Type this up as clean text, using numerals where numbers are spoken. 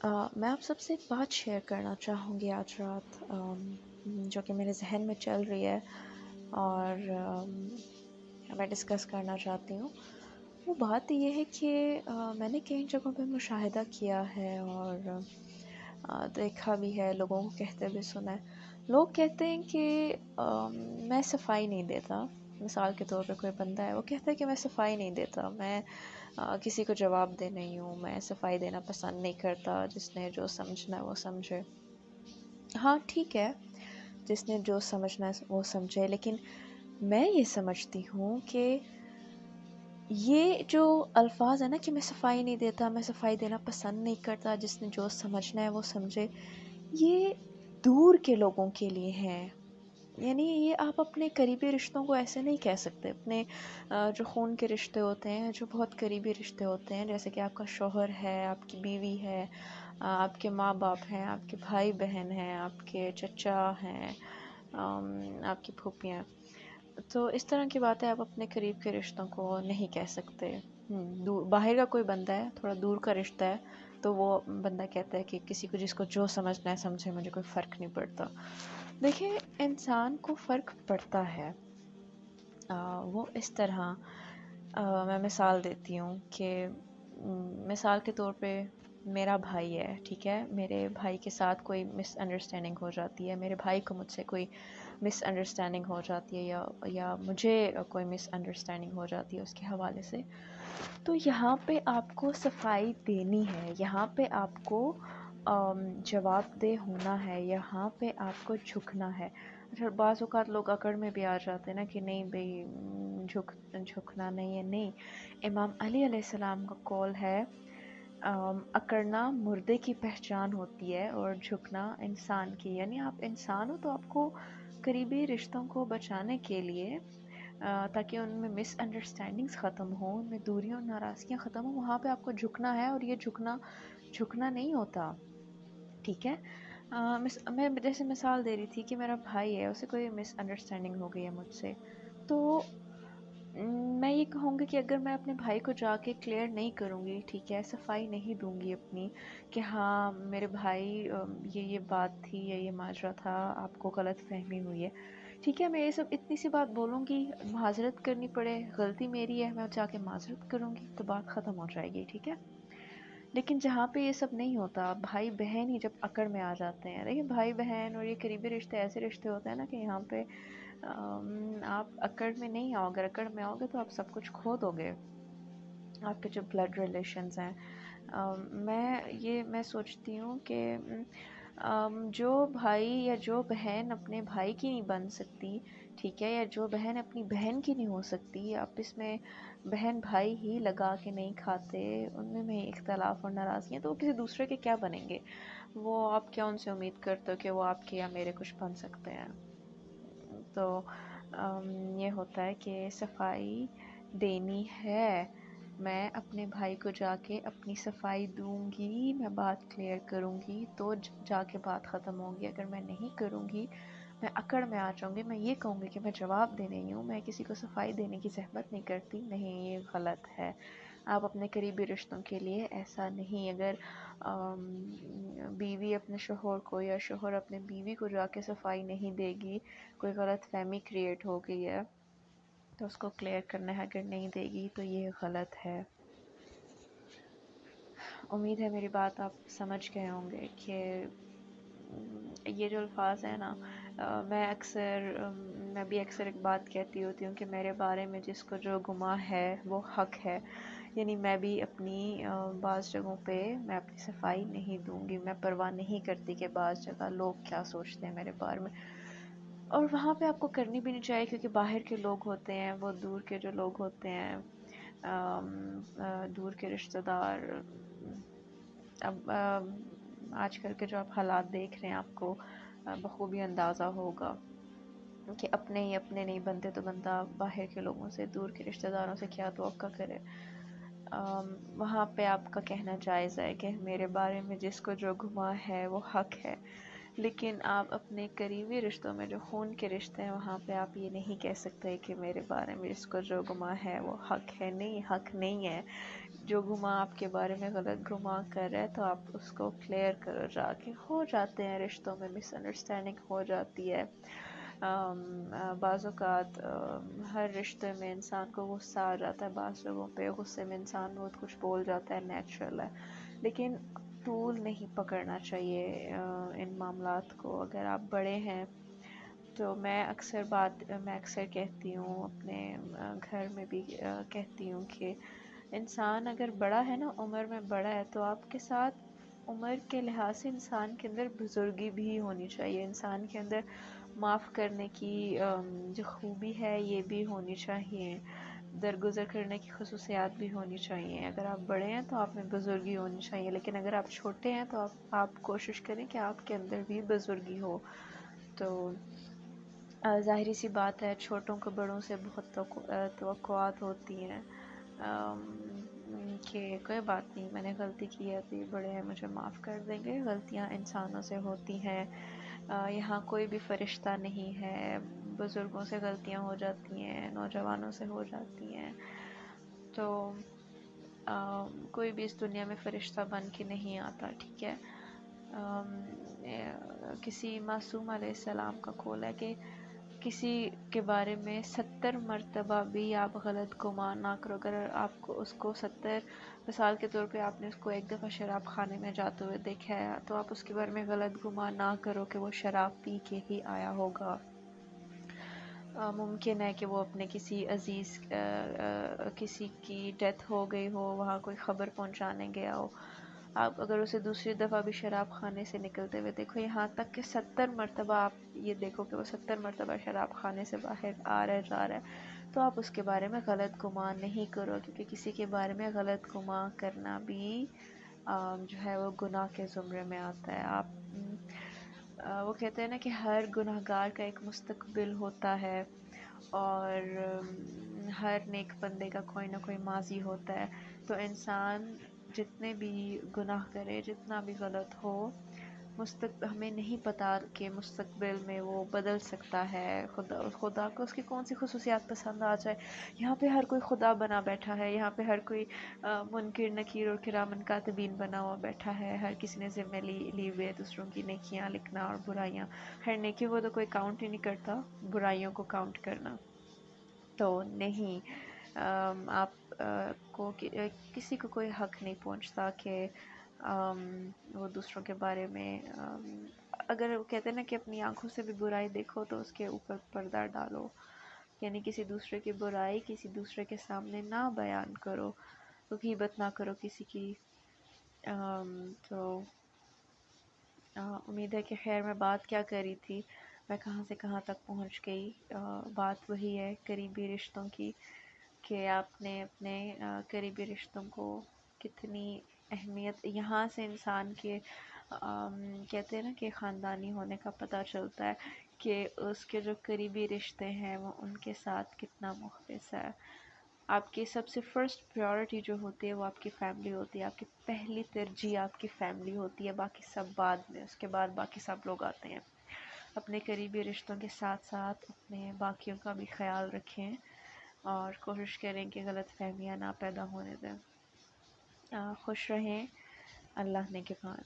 मैं आप सबसे एक बात शेयर करना चाहूँगी आज रात, जो कि मेरे ज़हन में चल रही है और मैं डिस्कस करना चाहती हूँ। वो बात ये है कि मैंने कई जगहों पे मुशाहिदा किया है और देखा भी है, लोगों को कहते भी सुना है। लोग कहते हैं कि मैं सफाई नहीं देता। मिसाल के तौर पे कोई बंदा है, वो कहता है कि मैं सफाई नहीं देता, मैं किसी को जवाब दे नहीं हूँ, मैं सफाई देना पसंद नहीं करता, जिसने जो समझना है वो समझे। हाँ ठीक है, जिसने जो समझना है वो समझे, लेकिन मैं ये समझती हूँ कि ये जो अल्फाज है ना कि मैं सफाई नहीं देता, मैं सफाई देना पसंद नहीं करता, जिसने जो समझना है वो समझे, ये दूर के लोगों के लिए हैं। यानी ये आप अपने करीबी रिश्तों को ऐसे नहीं कह सकते। अपने जो खून के रिश्ते होते हैं, जो बहुत करीबी रिश्ते होते हैं, जैसे कि आपका शौहर है, आपकी बीवी है, आपके माँ बाप हैं, आपके भाई बहन हैं, आपके चचा हैं, आपकी फूफियाँ, तो इस तरह की बातें आप अपने करीब के रिश्तों को नहीं कह सकते। दूर बाहर का कोई बंदा है, थोड़ा दूर का रिश्ता है, तो वो बंदा कहता है कि किसी को जिसको जो समझना है समझे, मुझे कोई फ़र्क नहीं पड़ता। देखिए, इंसान को फ़र्क पड़ता है। वो इस तरह, मैं मिसाल देती हूँ कि मिसाल के तौर पे मेरा भाई है, ठीक है, मेरे भाई के साथ कोई मिसअंडरस्टैंडिंग हो जाती है, मेरे भाई को मुझसे कोई मिसअंडरस्टैंडिंग हो जाती है, या मुझे कोई मिसअंडरस्टैंडिंग हो जाती है उसके हवाले से, तो यहाँ पे आपको सफाई देनी है, यहाँ पे आपको जवाबदेह होना है, यहाँ पे आपको झुकना है। अच्छा, बाज़ औक़ात लोग अकड़ में भी आ जाते हैं ना कि नहीं भाई, झुकना नहीं है। नहीं, इमाम अली अलैहिस्सलाम का कौल है, अकड़ना मुर्दे की पहचान होती है और झुकना इंसान की। यानी आप इंसान हो तो आपको करीबी रिश्तों को बचाने के लिए, ताकि उनमें मिसअंडरस्टैंडिंग्स ख़त्म हो, उनमें दूरियां और नाराज़गियाँ ख़त्म हो, वहाँ पे आपको झुकना है। और ये झुकना झुकना नहीं होता, ठीक है। मैं जैसे मिसाल दे रही थी कि मेरा भाई है, उसे कोई मिसअंडरस्टैंडिंग हो गई है मुझसे, तो मैं ये कहूँगी कि अगर मैं अपने भाई को जाके क्लियर नहीं करूँगी, ठीक है, सफाई नहीं दूंगी अपनी कि हाँ मेरे भाई, ये बात थी, ये माजरा था, आपको गलत फहमी हुई है, ठीक है, मैं ये सब इतनी सी बात बोलूँगी, माजरत करनी पड़े, गलती मेरी है, मैं जाके माजरत करूँगी तो बात ख़त्म हो जाएगी, ठीक है। लेकिन जहाँ पे ये सब नहीं होता, भाई बहन ही जब अकड़ में आ जाते हैं, देखिए भाई बहन और ये करीबी रिश्ते ऐसे रिश्ते होते हैं ना कि यहाँ पे आप अकड़ में नहीं आओगे। अगर अकड़ में आओगे तो आप सब कुछ खो दोगे, आपके जो ब्लड रिलेशंस हैं। मैं सोचती हूँ कि जो भाई या जो बहन अपने भाई की नहीं बन सकती, ठीक है, या जो बहन अपनी बहन की नहीं हो सकती, आप इसमें बहन भाई ही लगा के नहीं खाते, उनमें में इख्तलाफ और नाराज़गियाँ, तो वो किसी दूसरे के क्या बनेंगे? वो आप क्या उनसे उम्मीद करते हो कि वो आपके या मेरे कुछ बन सकते हैं? तो ये होता है कि सफाई देनी है, मैं अपने भाई को जाके अपनी सफाई दूंगी, मैं बात क्लियर करूंगी तो जाके बात ख़त्म होगी। अगर मैं नहीं करूंगी, मैं अकड़ में आ जाऊंगी, मैं ये कहूँगी कि मैं जवाब दे रही हूँ, मैं किसी को सफाई देने की ज़हमत नहीं करती, नहीं, ये गलत है। आप अपने करीबी रिश्तों के लिए ऐसा नहीं। अगर बीवी अपने शोहर को या शोहर अपने बीवी को जाके सफाई नहीं देगी, कोई गलत फहमी क्रिएट हो गई है तो उसको क्लियर करना है, अगर नहीं देगी तो ये गलत है। उम्मीद है मेरी बात आप समझ गए होंगे कि ये जो अल्फाज है ना, मैं भी अक्सर एक बात कहती होती हूँ कि मेरे बारे में जिसको जो गुमा है वो हक है। यानी मैं भी अपनी बाज़ जगहों पे मैं अपनी सफाई नहीं दूंगी, मैं परवाह नहीं करती कि बाज़ जगह लोग क्या सोचते हैं मेरे बारे में। और वहाँ पे आपको करनी भी नहीं चाहिए, क्योंकि बाहर के लोग होते हैं, वो दूर के जो लोग होते हैं, दूर के रिश्तेदार, अब आजकल के जो आप हालात देख रहे हैं, आपको बखूबी अंदाज़ा होगा कि अपने ही अपने नहीं बनते तो बंदा बाहर के लोगों से, दूर के रिश्तेदारों से क्या तवक्का करे। वहाँ पे आपका कहना जायज़ है कि मेरे बारे में जिसको जो गुमा है वो हक है। لیکن آپ اپنے قریبی رشتوں میں جو خون کے رشتے ہیں وہاں پہ آپ یہ نہیں کہہ سکتے کہ میرے بارے میں اس کو جو گمان ہے وہ حق ہے. نہیں، حق نہیں ہے. جو گمان آپ کے بارے میں غلط گمان کر رہا ہے تو آپ اس کو کلیئر کرو جا کے. ہو جاتے ہیں رشتوں میں مس انڈرسٹینڈنگ ہو جاتی ہے. بعض اوقات ہر رشتے میں انسان کو غصہ آ جاتا ہے، بعض لوگوں پہ غصے میں انسان بہت کچھ بول جاتا ہے، نیچرل ہے. لیکن طول نہیں پکڑنا چاہیے ان معاملات کو. اگر آپ بڑے ہیں تو میں اکثر کہتی ہوں، اپنے گھر میں بھی کہتی ہوں کہ انسان اگر بڑا ہے نا، عمر میں بڑا ہے، تو آپ کے ساتھ عمر کے لحاظ سے انسان کے اندر بزرگی بھی ہونی چاہیے. انسان کے اندر معاف کرنے کی جو خوبی ہے یہ بھی ہونی چاہیے. درگزر کرنے کی خصوصیات بھی ہونی چاہیے. اگر آپ بڑے ہیں تو آپ میں بزرگی ہونی چاہیے، لیکن اگر آپ چھوٹے ہیں تو آپ کوشش کریں کہ آپ کے اندر بھی بزرگی ہو. تو ظاہری سی بات ہے، چھوٹوں کو بڑوں سے بہت توقعات ہوتی ہیں کہ کوئی بات نہیں، میں نے غلطی کی ہے تو یہ بڑے ہیں، مجھے معاف کر دیں گے. غلطیاں انسانوں سے ہوتی ہیں. یہاں کوئی بھی فرشتہ نہیں ہے. بزرگوں سے غلطیاں ہو جاتی ہیں، نوجوانوں سے ہو جاتی ہیں. تو کوئی بھی اس دنیا میں فرشتہ بن کے نہیں آتا، ٹھیک ہے. کسی معصوم علیہ السلام کا قول ہے کہ کسی کے بارے میں 70 مرتبہ بھی آپ غلط گمان نہ کرو. اگر آپ کو اس کو 70 مثال کے طور پہ آپ نے اس کو ایک دفعہ شراب خانے میں جاتے ہوئے دیکھا ہے تو آپ اس کے بارے میں غلط گمان نہ کرو کہ وہ شراب پی کے ہی آیا ہوگا. ممکن ہے کہ وہ اپنے کسی عزیز کسی کی ڈیتھ ہو گئی ہو، وہاں کوئی خبر پہنچانے گیا ہو. آپ اگر اسے دوسری دفعہ بھی شراب خانے سے نکلتے ہوئے دیکھو، یہاں تک کہ 70 مرتبہ آپ یہ دیکھو کہ وہ 70 مرتبہ شراب خانے سے باہر آ رہا ہے جا رہا ہے، تو آپ اس کے بارے میں غلط گمان نہیں کرو. کیونکہ کسی کے بارے میں غلط گمان کرنا بھی جو ہے وہ گناہ کے زمرے میں آتا ہے. وہ کہتے ہیں نا کہ ہر گناہ گار کا ایک مستقبل ہوتا ہے، اور ہر نیک بندے کا کوئی نہ کوئی ماضی ہوتا ہے. تو انسان جتنے بھی گناہ کرے، جتنا بھی غلط ہو، ہمیں نہیں پتا کہ مستقبل میں وہ بدل سکتا ہے. خدا کو اس کی کون سی خصوصیات پسند آ جائے. یہاں پہ ہر کوئی خدا بنا بیٹھا ہے، یہاں پہ ہر کوئی منکر نکیر اور کرامن کاتبین بنا ہوا بیٹھا ہے. ہر کسی نے ذمہ لی ہوئے ہے دوسروں کی نیکیاں لکھنا اور برائیاں. ہر نیکی وہ تو کوئی کاؤنٹ ہی نہیں کرتا، برائیوں کو کاؤنٹ کرنا. تو نہیں، آپ کو کسی کو کوئی حق نہیں پہنچتا کہ وہ دوسروں کے بارے میں اگر وہ کہتے ہیں نا کہ اپنی آنکھوں سے بھی برائی دیکھو تو اس کے اوپر پردہ ڈالو. یعنی کسی دوسرے کی برائی کسی دوسرے کے سامنے نہ بیان کرو، غیبت نہ کرو کسی کی. تو امید ہے کہ خیر، میں بات کیا کری تھی، میں کہاں سے کہاں تک پہنچ گئی. بات وہی ہے قریبی رشتوں کی، کہ آپ نے اپنے قریبی رشتوں کو کتنی اہمیت، یہاں سے انسان کے کہتے ہیں نا کہ خاندانی ہونے کا پتہ چلتا ہے کہ اس کے جو قریبی رشتے ہیں وہ ان کے ساتھ کتنا مخلص ہے. آپ کی سب سے فرسٹ پریورٹی جو ہوتی ہے وہ آپ کی فیملی ہوتی ہے. آپ کی پہلی ترجیح آپ کی فیملی ہوتی ہے، باقی سب بعد میں، اس کے بعد باقی سب لوگ آتے ہیں. اپنے قریبی رشتوں کے ساتھ ساتھ اپنے باقیوں کا بھی خیال رکھیں اور کوشش کریں کہ غلط فہمیاں نہ پیدا ہونے دیں. خوش رہیں. اللہ نے کے بعد